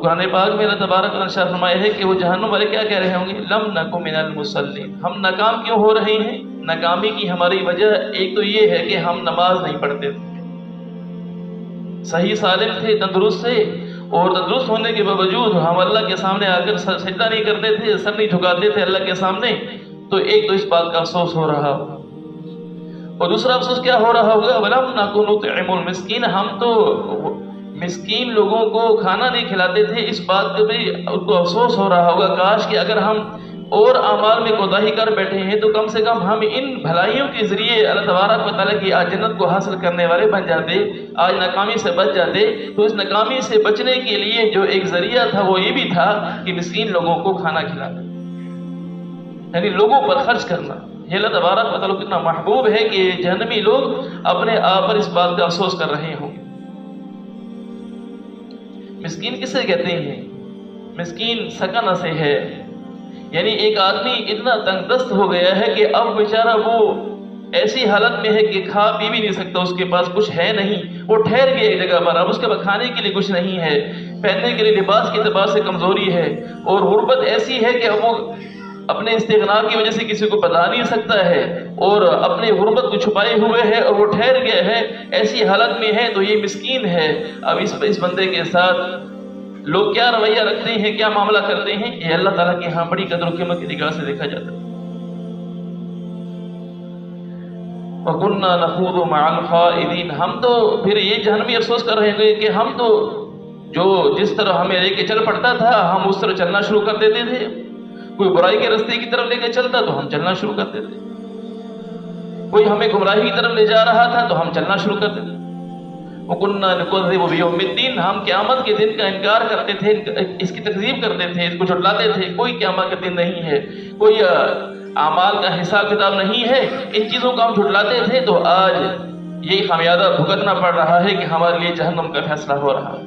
قرآن پاک میں اللہ تبارک و تعالی ارشاد فرمایا ہے کہ وہ جہنم والے کیا کہہ رہے ہوں گے؟ لم نکو من المصلین، ہم ناکام کیوں ہو رہے ہیں؟ ناکامی کی ہماری وجہ ایک تو یہ ہے کہ ہم نماز نہیں پڑھتے تھے، صحیح سالم تھے، تندرست تھے، اور تندرست ہونے کے باوجود ہم اللہ کے سامنے آ کر سجدہ نہیں کرتے تھے، سر نہیں جھکاتے تھے اللہ کے سامنے، تو ایک تو اس بات کا افسوس ہو رہا ہو، اور دوسرا افسوس کیا ہو رہا ہوگا؟ وَلَمْ نَكُ نُطْعِمُ الْمِسْكِينَ، ہم تو مسکین لوگوں کو کھانا نہیں کھلاتے تھے، اس بات کا بھی ان کو افسوس ہو رہا ہوگا کاش کہ اگر ہم اور اعمال میں کوتاہی کر بیٹھے ہیں تو کم سے کم ہم ان بھلائیوں کے ذریعے اللہ تبارک و تعالیٰ کی آج جنت کو حاصل کرنے والے بن جاتے، آج ناکامی سے بچ جاتے۔ تو اس ناکامی سے بچنے کے لیے جو ایک ذریعہ تھا وہ یہ بھی تھا کہ مسکین لوگوں کو کھانا کھلانا، یعنی لوگوں پر خرچ کرنا۔ یہ اللہ تبارک و تعالیٰ کو اتنا محبوب ہے کہ جہنمی لوگ اپنے آپ پر اس بات کا افسوس کر رہے ہوں۔ مسکین کسے کہتے ہیں؟ مسکین سکن سے ہے، یعنی ایک آدمی اتنا تنگ دست ہو گیا ہے کہ اب بیچارہ وہ ایسی حالت میں ہے کہ کھا پی بھی نہیں سکتا، اس کے پاس کچھ ہے نہیں، وہ ٹھہر گیا ایک جگہ پر، اب اس کے پاس کھانے کے لیے کچھ نہیں ہے، پہننے کے لیے لباس کے اعتبار سے کمزوری ہے، اور غربت ایسی ہے کہ اب وہ اپنے استغنا کی وجہ سے کسی کو بتا نہیں سکتا ہے، اور اپنے غربت کو چھپائے ہوئے ہے، اور وہ ٹھہر گیا ہے، ایسی حالت میں ہے، تو یہ مسکین ہے۔ اب اس بندے کے ساتھ لوگ کیا رویہ رکھتے ہیں، کیا معاملہ کرتے ہیں، یہ اللہ تعالیٰ کے ہاں بڑی قدر و قیمت کی نگاہ سے دیکھا جاتا ہے۔ وَكُنَّا نَخُوضُ مَعَ الْخَائِضِينَ، ہم تو پھر یہ جہنمی افسوس کر رہے ہیں کہ ہم تو جو جس طرح ہمیں لے کے چل پڑتا تھا ہم اس طرح چلنا شروع کر دیتے تھے، کوئی برائی کے راستے کی طرف لے کے چلتا تو ہم چلنا شروع کر دیتے، کوئی ہمیں گمراہی کی طرف لے جا رہا تھا تو ہم چلنا شروع کر دیتے۔ وَكُنَّا نُكَذِّبُ بِيَوْمِ الدِّينِ، ہم قیامت کے دن کا انکار کرتے تھے، اس کی تکذیب کرتے تھے، اس کو جھٹلاتے تھے، کوئی قیامت کا دن نہیں ہے، کوئی اعمال کا حساب کتاب نہیں ہے، ان چیزوں کو ہم جھٹلاتے تھے، تو آج یہی خمیازہ بھگتنا پڑ رہا ہے کہ ہمارے لیے جہنم کا فیصلہ ہو رہا ہے۔